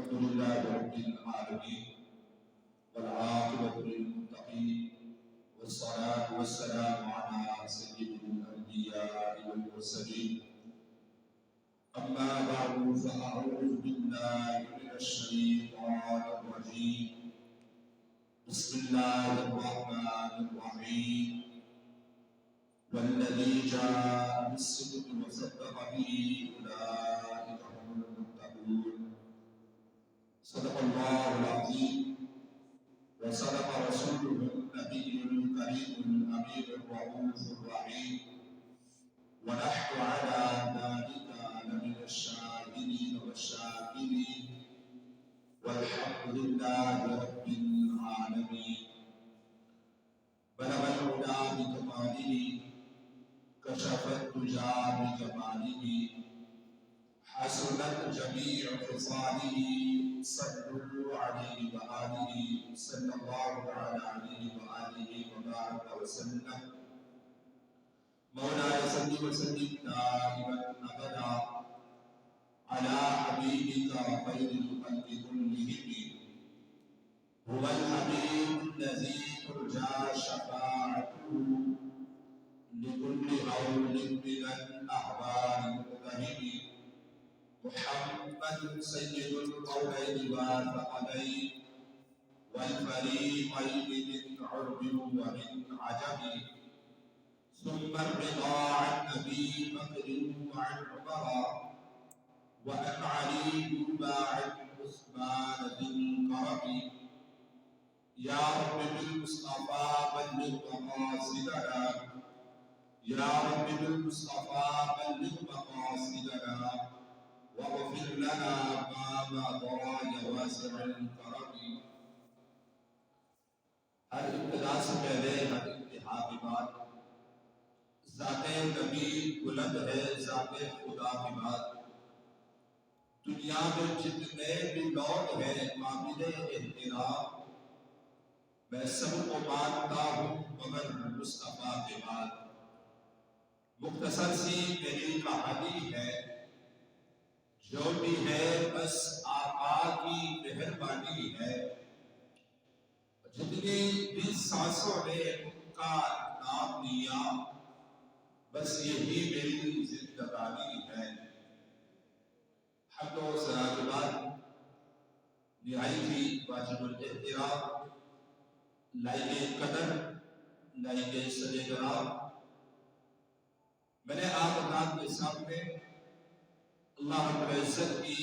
الحمد لله رب العالمين والعاقبة للمتقين والصلاة والسلام على سيد الأنبياء والمرسلين أما بعد فأعوذ بالله من الشيطان الرجيم بسم الله الرحمن الرحيم والذي جاء بالصدق وصدق به أولئك هم المتقون صدق الله العظيم وصدق رسوله النبي الكريم الأمين الرؤوف الرحيم ونحن على ذلك لمن الشاهدين والشاكرين والحمد لله رب العالمين. بلغ الهدى بكماله كشف الدجى بجماله حسنت جميع خصاله صلوا عليه وآله صلى الله عليه وآله وبارك وسلم. مولاي صل وسلم دائما أبدا على حبيبك خير الخلق كلهم هو الحبيب الذي ترجى شفاعته لكل هول من الأحوال المقترب محمد سيد القولين والثقلين والفريقين من عرب ومن عجب ثم الرضا عن أبي بكر وعن عمر وعن علي وعن عثمان ذي الكرم. يا رب بالمصطفى بلغ مقاصدنا يا رب بالمصطفى بلغ مقاصدنا واغفر لنا ما مضى يا واسع الكرم. ہر ابتدا سے پہلے ہر انتہا کی بات ذات نبی بلند ہے، ذات خدا کی بات. دنیا میں جتنے بھی لوگ ہیں قابل احترام میں سب کو مانتا ہوں مگر مصطفیٰ کے بعد. مختصر سی میری کہانی ہے، جو بھی ہے بس آقا کی مہربانی ہے. جتنی بھی سانسوں نے ان کا نام لیا بس یہی میری زندگانی ہے. حمد و ثنا کے بعد نہایت ہی واجب الاحترام لائق قدر لائق سجدہ میں نے آپ حضرات کے سامنے اللہ رب العزت کی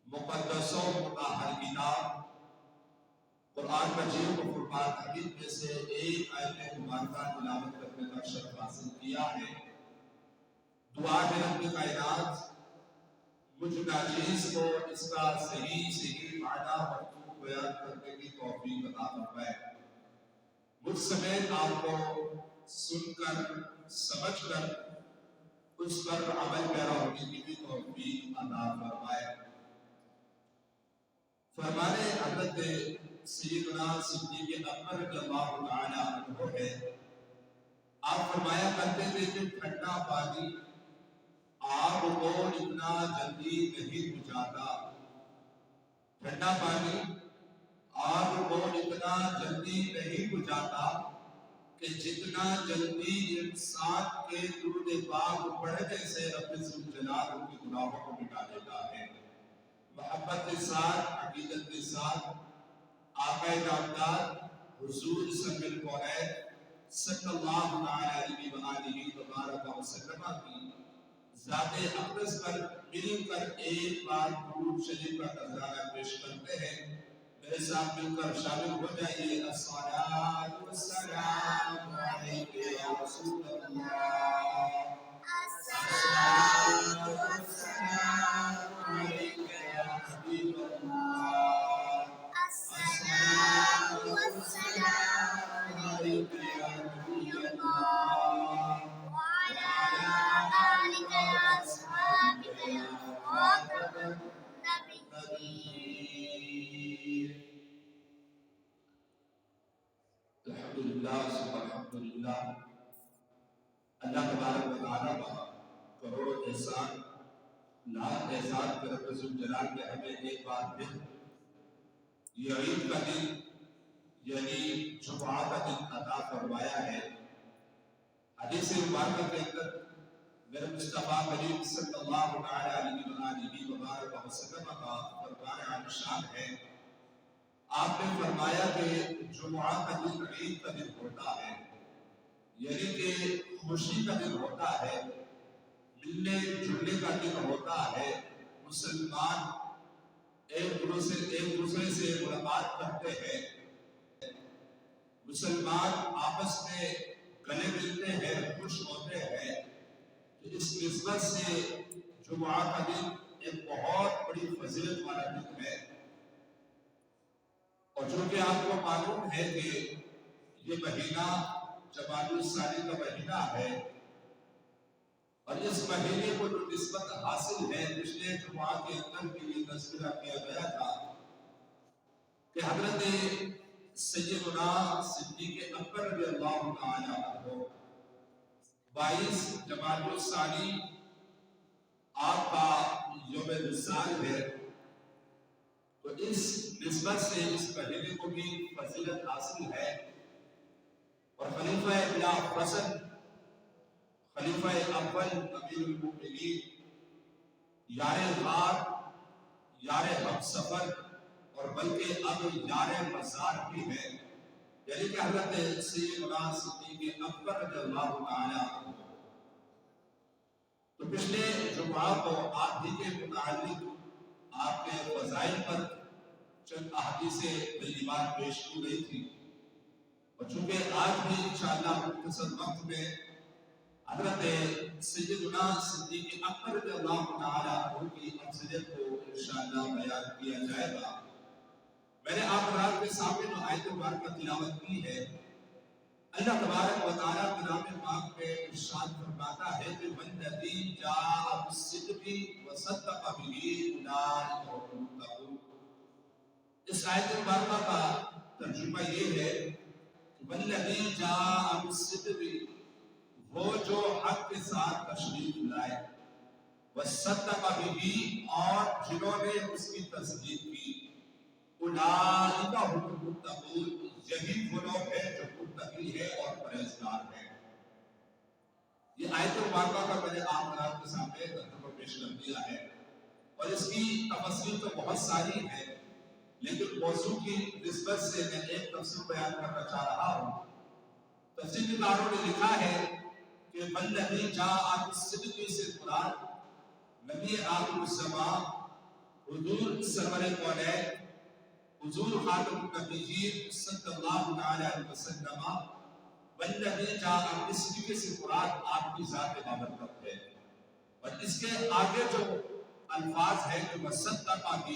مقدس و مطہر کتاب قرآن مجید و فرقان حمید میں سے ایک آیت مبارکہ تلاوت کرنے کا شرف حاصل کیا ہے. دعا ہے رب کائنات مجھ ناچیز کو اس کا صحیح معنی مفہوم بیان کرنے کی توفیق عطا فرمائے. مجھ سمیت آپ کو سن کر سمجھ کر اس پر عمل پیرا ہونے کی بھی توفیق عطا فرمائے. فرمانے حضرت سیدنا صدیق اکبر رضی اللہ تعالی عنہ ہے، آپ فرمایا کرتے تھے کہ ٹھنڈا پانی آگ کو اتنا جلدی نہیں بجھاتا. ٹھنڈا پانی آگ کو اتنا جلدی نہیں بجھاتا کہ جتنا جلدی انسان کے درود پاک پڑھنے سے رب ذوالجلال ان کے گناہوں کو مٹا دیتا ہے. محبت کے ساتھ عقیدت کے ساتھ آقا نامدار حضور صلی اللہ علیہ وآلہ وبارک وسلم کی ذات اقدس پر مل کر ایک بار درود شریف کا نذرانہ پیش کرتے ہیں. میرے ساتھ مل کر شامل ہو جائیے. الصلاۃ والسلام علیک یا رسول اللہ، الصلاۃ والسلام علیک یا حبیب اللہ، الصلاۃ والسلام علیک یا نبی اللہ، وعلی آلک یا اصحابک یا خاتم النبیین. الحمدللہ ثم الحمدللہ. اللہ تبارک و تعالیٰ کا کروڑ احسان لاکھ احسان کے رب ذوالجلال نے ہمیں ایک بار پھر یہ عید کا دن یعنی جمعہ کا دن عطا فرمایا ہے۔ حدیث مبارکہ کے اندر میرے مصطفیٰ کریم صلی اللہ علیہ وآلہ وسلم کا فرمان عن شان ہے، آپ نے فرمایا کہ جمعہ کا دن عید کا دن ہوتا ہے، یعنی کہ خوشی کا دن ہوتا ہے، ملنے جلنے کا دن ہوتا ہے، مسلمان ایک دوسرے سے ملاقات کرتے ہیں، مسلمان آپس میں گلے ملتے ہیں، خوش ہوتے ہیں۔ اس نسبت سے جمعہ کا دن ایک بہت بڑی فضیلت والا دن ہے، اور چونکہ آپ کو معلوم ہے کہ یہ مہینہ جمادی الثانی کا مہینہ ہے، اور اس مہینے کو جو نسبت حاصل ہے پچھلے جمعہ کے اندر کے لیے تذکرہ کیا گیا تھا کہ حضرت سیدنا صدیق اکبر رضی اللہ تعالی عنہ 22 جمادی الثانی آپ کا یوم وصال ہے، تو اس نسبت سے اس مہینے کو بھی فضیلت حاصل ہے، اور خلیفہ بلا فصل خلیفہ اول امیر المؤمنین یار غار یار ہم سفر اور بلکہ اب یار مزار بھی ہے، یعنی کہ حضرت سیدنا صدیق اکبر رضی اللہ تعالی عنہ۔ تو پچھلے جمعہ کو آپ ہی کے متعلق آپ کے فضائل پر چند احادیث طیبات پیش کی گئی تھی، اور چونکہ آج بھی انشاءاللہ مختصر وقت میں حضرت سیدنا صدیق اکبر رضی اللہ تعالی عنہ کی افضلیت کو انشاءاللہ بیان کیا جائے گا۔ میں نے آپ حضرات کے سامنے جو آیت مبارکہ تلاوت کی ہے، اللہ تبارک و تعالیٰ کلام پاک میں ارشاد فرماتا ہے کہ والذی جاء بالصدق وصدق بہ اولئک هم المتقون۔ اس آیت مبارکہ کا ترجمہ یہ ہے کہ والذی جاء بالصدق، وہ جو حق کے ساتھ تشریف لائے، وصدق بہ، اور جنہوں نے اس کی تصدیق کی، اولئک هم المتقون، یہی وہ لوگ ہیں جو متقی ہے اور پرہیزگار ہیں۔ یہ آیت مبارکہ کا میں نے آپ حضرات کے سامنے ترجمہ پیش کر دیا ہے، اور اس کی تفسیر تو بہت ساری ہے، لیکن موضوع کی نسبت سے میں ایک تفسیر بیان کرنا چاہ رہا ہوں۔ تفسیر کاروں نے لکھا ہے کہ والذی جاء بالصدق سے مراد نبی آخر الزمان حضور سرور کونین حضور خاتم النبیین صلی اللہ علیہ وسلم، والذی جاء بالصدق سے مراد آپ کی ذات بابرکت ہے، اور اس کے آگے جو الفاظ ہیں کہ وصدق بہ،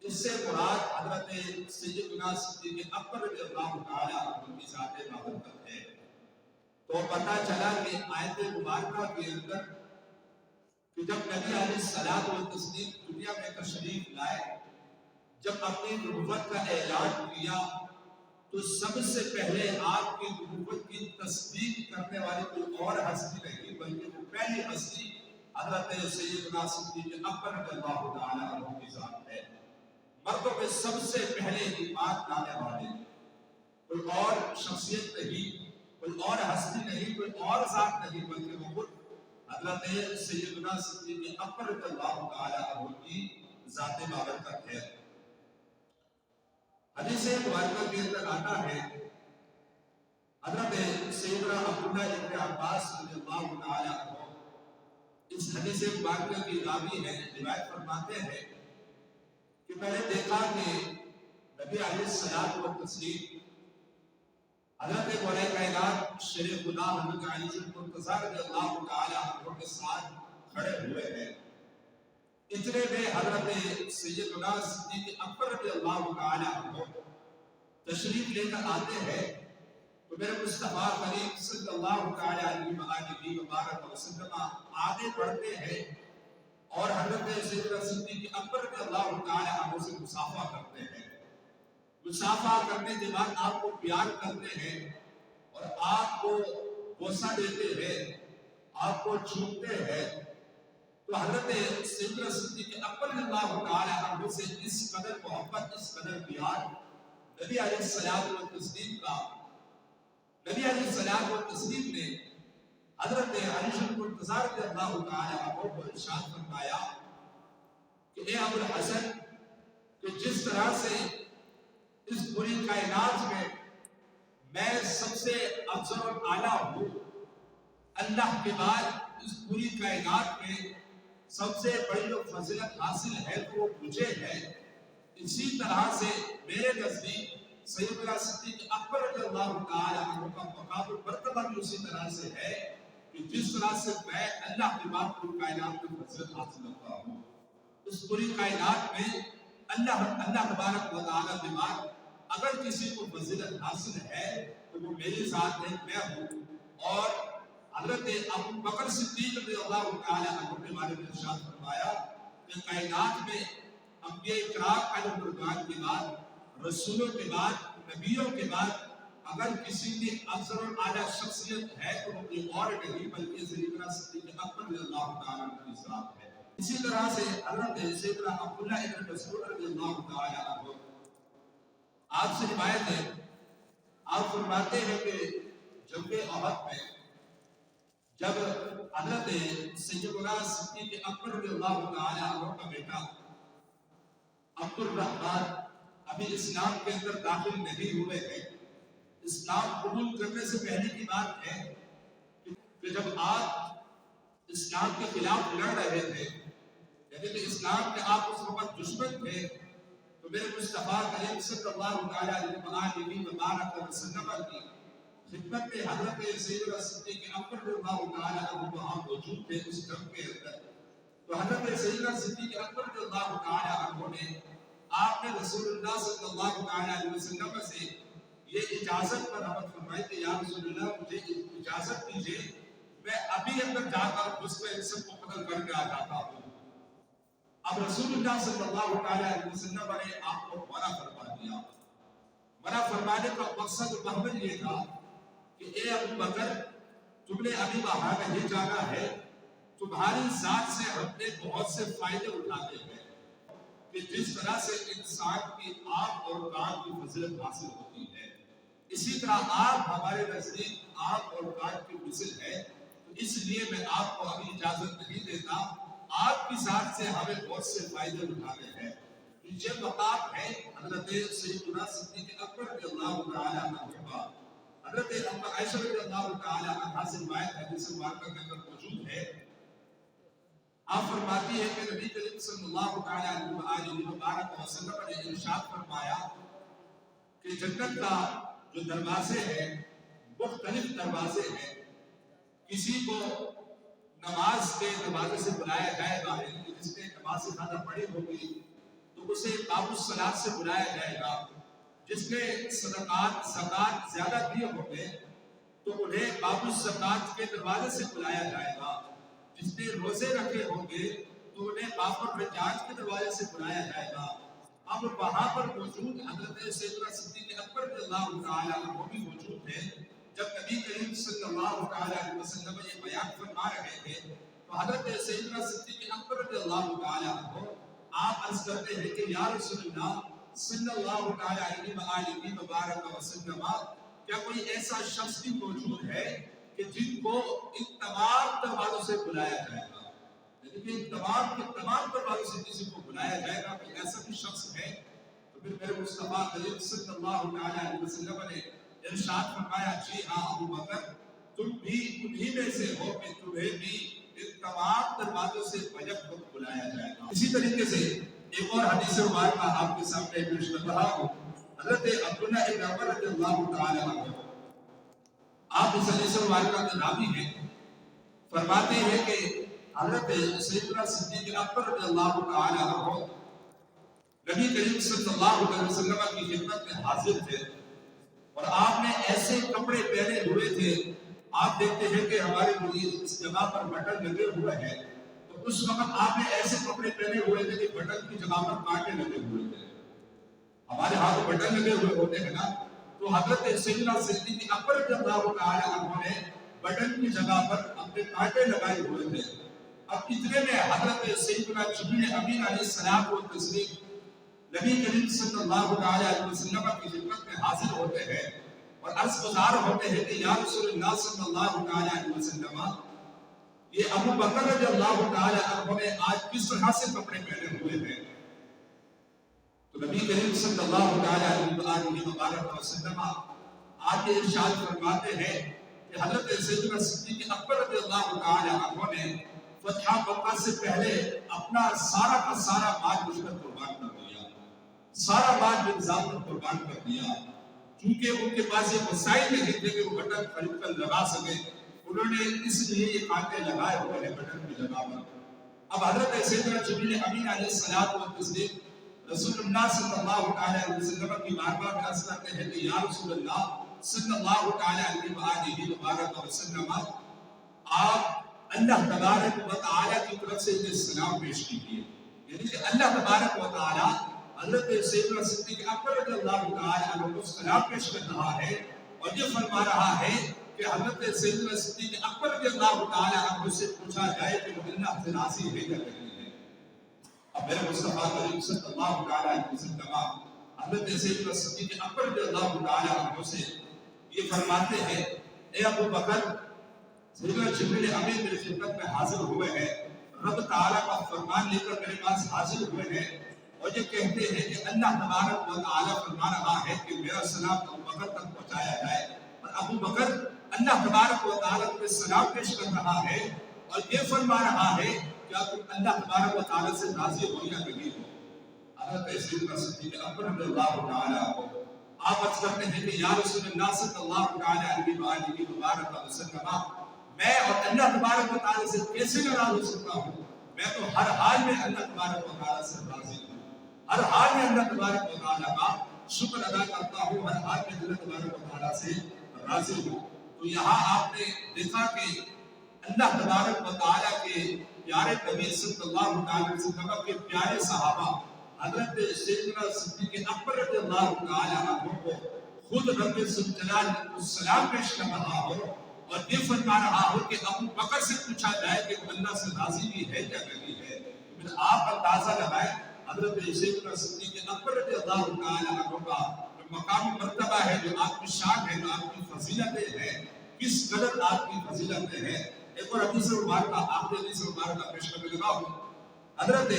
اس سے مراد حضرت سیدنا صدیق اکبر رضی اللہ تعالی عنہ کی ذات بابرکت ہے۔ تو پتہ چلا کہ آیت مبارکہ کے اندر کہ جب نبی علیہ الصلوۃ والتسلیم دنیا میں تشریف لائے، جب اپنی نبوت کا اعلان کیا، تو سب سے پہلے آپ کی نبوت کی تصدیق کرنے والی کوئی اور ہستی نہیں بلکہ وہ پہلی ہستی حضرت سیدنا صدیق اکبر رضی اللہ تعالی عنہ کی ذات ہے۔ مردوں میں سب سے پہلے ایمان لانے والے، کوئی اور شخصیت نہیں، کوئی اور ہستی نہیں، کوئی اور ذات نہیں، بلکہ وہ خود حضرت سیدنا صدیق اکبر رضی اللہ تعالی عنہ کی ذات بابرکت ہے۔ حدیث مبارکہ کے اندر آتا ہے، حضرت سیدنا عبداللہ ابن عباس رضی اللہ تعالی عنہ اس حدیث مبارکہ کی راوی ہے، روایت فرماتے ہیں کہ میں نے دیکھا کہ نبی علیہ الصلوۃ والتسلیم حضرت مولا کائنات شیر خدا حضرت علی المرتضیٰ رضی اللہ تعالی عنہ کے ساتھ کھڑے ہوئے ہیں۔ اتنے میں حضرت سیدنا صدیق اکبر رضی اللہ تعالی عنہ تشریف لے کر آتے ہیں، تو میرے مصطفیٰ کریم صلی اللہ تعالی علیہ وآلہ وسلم آگے بڑھتے ہیں اور حضرت سیدنا صدیق اکبر رضی اللہ تعالی عنہ سے مصافحہ کرتے ہیں۔ مصافحہ کرنے کے بعد آپ کو پیار کرتے ہیں اور آپ کو بوسہ دیتے ہیں، آپ کو چھوتے ہیں۔ تو حضرت سیدنا صدیق اکبر رضی اللہ تعالی عنہ سے اس قدر محبت، اس قدر پیار نبی علیہ الصلوۃ والتسلیم کا، نبی علیہ الصلوۃ والتسلیم نے حضرت علی شریف المرتضیٰ رضی اللہ تعالی عنہ کو ارشاد فرمایا کہ اے ابو الحسن، کہ جس طرح سے اس پوری کائنات میں سب سے افضل اور اعلیٰ ہوں، اللہ کے بعد اس پوری کائنات میں سب سے بڑی جو فضیلت حاصل ہے وہ مجھے ہے، اسی طرح سے میرے نزدیک سیدنا صدیق اکبر رضی اللہ تعالی عنہ کا مقام مرتبہ بھی اسی طرح سے ہے کہ جس طرح سے میں اللہ کے بعد پوری کائنات میں فضیلت حاصل کرتا ہوں۔ اس پوری کائنات میں اللہ تبارک و تعالی کے بعد اگر کسی کو فضیلت حاصل ہے تو وہ میرے ساتھ ہے، میں ہوں۔ اور حضرت ابو بکر صدیق رضی اللہ تعالی عنہ کے بارے میں ارشاد فرمایا کہ کائنات میں انبیاء کرام علیہ الرضوان کے بعد، رسولوں کے بعد، نبیوں کے بعد اگر کسی کی افضل اور اعلیٰ شخصیت ہے تو وہ کوئی اور نہیں بلکہ سیدنا صدیق اکبر رضی اللہ تعالی عنہ کی ذات ہے۔ اسی طرح سے حضرت سیدنا عبداللہ ابن مسعود رضی اللہ تعالی عنہ، آپ سے روایت ہے، آپ فرماتے ہیں کہ جنگ احد میں جب حضرت سیدنا صدیق اکبر رضی اللہ تعالی عنہ کا بیٹا عبد الرحمن ابھی اسلام کے اندر داخل نہیں ہوئے ہیں، اسلام قبول کرنے سے پہلے کی بات ہے کہ جب آپ اسلام کے خلاف لڑ رہے تھے، یعنی کہ اسلام کے آپ اس وقت دشمن تھے، تو میرے مصطفیٰ کریم صلی اللہ علیہ وآلہ وسلم کی خدمت میں حضرت سیدنا صدیق اکبر رضی اللہ تعالی عنہ وہاں موجود تھے اس جنگ کے اندر۔ تو حضرت سیدنا صدیق اکبر رضی اللہ تعالی عنہ نے آپ نے رسول اللہ صلی اللہ علیہ وسلم سے یہ اجازت پر رحمت فرمائی کہ یا رسول اللہ مجھے اجازت دیجیے، میں ابھی اندر جا کر اس میں ان سب کو قتل کر کے آ جاتا ہوں۔ اب رسول اللہ صلی اللہ علیہ وسلم نے آپ کو منع فرما دیا۔ منع فرمانے کا مقصد محمد یہ تھا کہ اے ابو بکر، تم نے ابھی وہاں نہیں جانا ہے، تمہاری ذات سے ہم نے بہت سے فائدے اٹھاتے ہیں کہ جس طرح سے انسان کی آنکھ اور کان کی فضیلت حاصل ہوتی ہے، اسی طرح آپ ہمارے نزدیک آنکھ اور کان کی مثل ہے، تو اس لیے میں آپ کو ابھی اجازت نہیں دیتا، آپ کی ذات سے ہمیں بہت سے فائدے اٹھانے ہیں۔ یہ مقام ہے حضرت سیدنا صدیق اکبر رضی اللہ تعالی عنہ کا۔ حضرت عائشہ رضی اللہ تعالی عنہا سے روایت ہے جس مبارکہ کے اندر موجود ہے، آپ فرماتی ہے کہ نبی کریم صلی اللہ علیہ وآلہ وسلم نے ارشاد فرمایا کہ جنت کا جو دروازے ہیں مختلف دروازے ہیں، کسی کو نماز کے دروازے سے بلایا جائے گا، یعنی جس نے نماز زیادہ پڑھی ہوگی تو اسے باب الصلاۃ سے بلایا جائے گا، جس نے صدقات زکات زیادہ دیے ہوں گے تو انہیں باب الزکات کے دروازے سے بلایا جائے گا، جس نے روزے رکھے ہوں گے تو انہیں باب الرجاج کے دروازے سے بلایا جائے گا۔ اب وہاں پر موجود حضرت سیدنا صدیق اکبر رضی اللہ تعالی عنہ بھی موجود تھے۔ جب نبی کریم صلی اللہ علیہ وسلم یہ بیان فرما رہے تھے تو حضرت سیدنا صدیق اکبر رضی اللہ تعالی عنہ آپ عرض کرتے ہیں کہ یا رسول اللہ صلی اللہ علیہ وآلہ وبارک وسلم، کیا کوئی ایسا شخص بھی موجود ہے کہ جن کو ان تمام دروازوں سے بلایا جائے گا، یعنی کہ تمام دروازوں سے کسی کو بلایا جائے گا، کوئی ایسا بھی شخص ہے؟ تو پھر میرے مصطفیٰ کریم صلی اللہ علیہ وسلم نے ارشاد فرمایا، جی ہاں ابو بکر، تم بھی انہی میں سے ہو کہ تمہیں بھی ان تمام دروازوں سے بیک وقت بلایا جائے گا۔ اسی طریقے سے ایک اور حدیث مبارکہ آپ کے سامنے پیش کر رہا ہوں، حضرت عبداللہ ابن عمر رضی اللہ تعالی عنہ، آپ اس حدیث مبارکہ کے راوی ہیں، فرماتے ہیں کہ حضرت سیدنا صدیق اکبر رضی اللہ تعالی عنہ نبی کریم صلی اللہ علیہ وسلم کی خدمت میں حاضر تھے اور آپ نے ایسے کپڑے پہنے ہوئے تھے، آپ دیکھتے ہیں کہ ہمارے مریض اس جگہ پر بٹن لگے ہوئے ہیں، تو اس وقت آپ نے ایسے کپڑے پہنے ہوئے تھے کہ بٹن کی جگہ پر کانٹے لگے ہوئے تھے۔ ہمارے ہاتھ بٹن لگے ہوئے ہوتے ہیں نا، تو حضرت سیدنا صدیق اکبر رضی اللہ تعالی عنہ نے بٹن کی جگہ پر اپنے کانٹے لگائے ہوئے تھے۔ اب اتنے میں حضرت سیدنا جبریل امین علیہ السلام و تسلیم نبی کریم صلی اللہ علیہ وسلم کی خدمت میں حاضر ہوتے ہیں اور عرض گزار ہوتے ہیں کہ یا رسول اللہ صلی اللہ علیہ وسلم یہ ابو بکر رضی اللہ تعالی عنہ نے آج کس طرح سے کپڑے پہنے ہوئے ہیں؟ تو نبی کریم صلی اللہ علیہ وسلم آج ارشاد فرماتے ہیں کہ حضرت سیدنا صدیق اکبر رضی اللہ تعالی عنہ نے فتح مکہ سے پہلے اپنا سارا کا سارا مال مجھ پر قربان کر دیا، سارا مال نظام پر قربان کر دیا، کیونکہ ان کے پاس یہ وسائل نہیں تھے کہ وہ بٹن خرید کر لگا سکے، انہوں نے اس لیے یہ کانٹے لگائے ہوئے ہیں بٹن بھی لگا کر۔ اب حضرت سیدنا جبریل امین علیہ السلام و تسلیم رسول اللہ صلی اللہ علیہ وسلم کی بارگاہ میں عرض کرتے ہیں کہ یا رسول اللہ صلی اللہ علیہ وآلہ وسلم آپ اللہ تبارک و تعالی کی طرف سے یہ سلام پیش کیجیے، یعنی کہ اللہ تبارک و تعالی حضرت سیدنا صدیق اکبر رضی اللہ تعالی عنہ کو سلام پیش کر رہا ہے اور یہ فرما رہا ہے کہ حضرت سیدنا صدیق اکبر رضی اللہ تعالی عنہ سے پوچھا جائے کہ وہ اللہ سے راضی ہے یا نہیں ہے۔ اب میرے مصطفیٰ کریم صلی اللہ علیہ وسلم حضرت سیدنا صدیق اکبر رضی اللہ تعالی عنہ سے یہ فرماتے ہیں اے ابو بکر سیدنا جبریل امین میری خدمت میں حاضر ہوئے ہیں، رب تعالیٰ کا فرمان لے کر میرے پاس حاضر ہوئے ہیں اور یہ کہتے ہیں کہ اللہ تبارک و تعالیٰ فرما رہا ہے کہ میرا سلام ابو بکر تک پہنچایا جائے، اور ابو بکر اللہ تبارک و تعالیٰ کو سلام پیش کر رہا ہے اور یہ فرما رہا ہے کہ تم اللہ تبارک و تعالیٰ سے راضی ہو یا نہیں ہو۔ حضرت سیدنا صدیق اکبر رضی اللہ تعالیٰ عنہ آپ عرض کرتے ہیں کہ یا رسول اللہ صلی اللہ علیہ وسلم میں اور اللہ تبارک و تعالیٰ سے کیسے ناراض ہو سکتا ہوں؟ میں تو ہر حال میں اللہ تبارک و تعالیٰ سے راضی ہوں، ہر حال میں اللہ تبارک و تعالیٰ کا شکر ادا کرتا ہوں، ہر حال میں اللہ تبارک و تعالیٰ سے راضی ہوں۔ تو یہاں آپ نے دیکھا کہ اللہ تبارک و تعالیٰ کے پیارے نبی صلی اللہ علیہ وسلم کے پیارے صحابہ حضرت سیدنا صدیق اکبر رضی اللہ تعالیٰ عنہ کو خود رب ذوالجلال السلام پیش کر رہا ہو اور یہ فرما رہا ہو کہ ابو بکر سے پوچھا جائے کہ وہ اللہ سے راضی بھی ہے یا نہیں ہے۔ پھر آپ اندازہ لگائیں حضرت سیدنا صدیق اکبر رضی اللہ تعالیٰ عنہ کا جو مقام مرتبہ ہے، جو آپ کی شان ہے، جو آپ کی فضیلتیں ہیں، کس قدر آپ کی فضیلتیں ہیں۔ ایک اور حدیث مبارکہ آخری حدیث مبارکہ پیش کرنے لگا ہوں، حضرت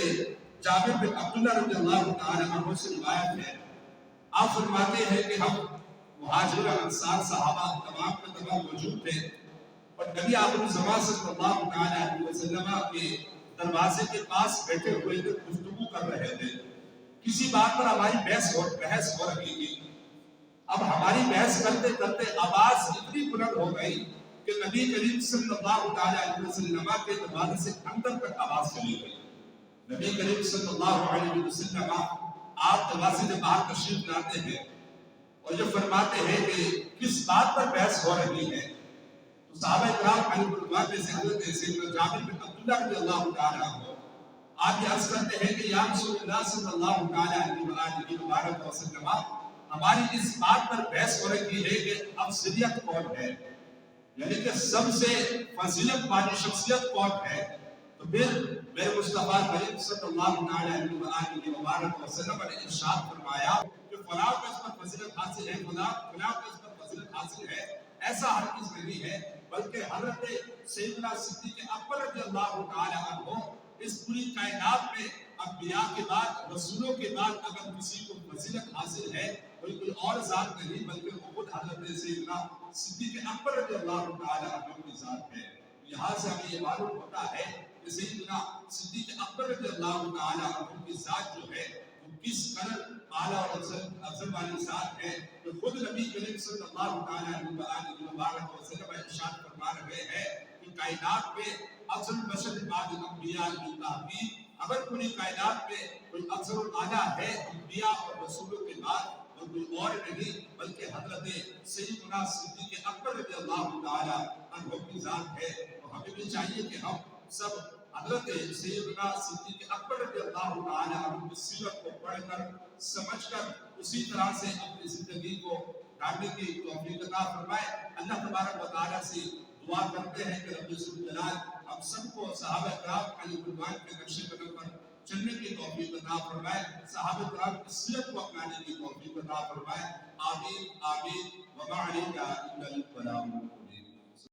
جابر بن عبداللہ رضی اللہ تعالیٰ عنہ سے روایت ہے، آپ فرماتے ہیں کہ ہم مہاجر انصار صحابہ تمام کے تمام موجود تھے اور نبی آخر الزمان صلی اللہ علیہ وسلم کے دروازے کے پاس بیٹھے ہوئے تھے، گفتگو کر رہے تھے، کسی بات پر ہماری بحث ہو رہی تھی۔ اب ہماری بحث کرتے کرتے آواز اتنی بلند ہو گئی کہ نبی کریم صلی اللہ علیہ وسلم کے دروازے سے اندر تک آواز چلی گئی۔ نبی کریم صلی اللہ علیہ وسلم آپ دروازے سے باہر تشریف لاتے ہیں اور جو فرماتے ہیں کہ کس بات پر بحث ہو رہی ہے، تو صحابہ کرام علیہ الرضوان میں سے حضرت سیدنا جابر بن عبداللہ رضی اللہ تعالیٰ عنہ آپ یہ عرض کرتے ہیں کہ یا رسول اللہ صلی اللہ علیہ وسلم ہماری اس بات پر بحث ہو رہی ہے کہ افضلیت کون ہے، یعنی کہ سب سے فضیلت والی شخصیت کون ہے۔ تو پھر میرے مصطفیٰ کریم صلی اللہ علیہ وسلم نے ارشاد فرمایا کہ فلاں کو اس پر فضیلت حاصل ہے، فلاں کو اس پر فضیلت حاصل ہے، ایسا ہرگز نہیں ہے، بلکہ حضرت سیدنا صدیق اکبر رضی اللہ تعالی عنہ اس پوری کائنات میں انبیاء کے بعد، رسولوں کے بعد اگر کسی کو فضیلت حاصل ہے کوئی اور ذات نہیں بلکہ وہ خود حضرت سیدنا صدیق اکبر رضی اللہ تعالی عنہ کی ذات ہے۔ یہاں سے ہمیں یہ معلوم ہوتا ہے کہ سیدنا صدیق اکبر رضی اللہ تعالی عنہ کی ذات جو ہے وہ کس قدر اعلیٰ اور افضل والی ذات ہے، کہ خود نبی کریم صلی اللہ تعالی علیہ وسلم ارشاد فرما رہے ہیں کہ کائنات میں افضل بشر بعد الانبیاء کی تحقیق، اگر پوری کائنات میں کوئی افضل اعلیٰ ہے انبیاء اور رسولوں کے بعد اور کوئی اور نہیں بلکہ حضرت سیدنا صدیق اکبر رضی اللہ تعالی عنہ کی ذات ہے۔ تو ہمیں بھی چاہیے کہ ہم سب حضرت سیدنا صدیق اکبر رضی اللہ تعالی عنہ کی سیرت کو پڑھ کر سمجھ کر اسی طرح سے اپنی زندگی کو ڈالنے کی توفیق عطا فرمائے۔ اللہ تبارک و تعالی سے دعا کرتے ہیں کہ رب ذوالجلال ہم سب کو صحابہ کرام علیہ رضوان کے نقش قدم پر چلنے کی توفیق عطا فرمائے، صحابہ کرام کی سیرت کو اپنانے کی توفیق عطا فرمائے، آمین آمین وما علینا الا البلاغ۔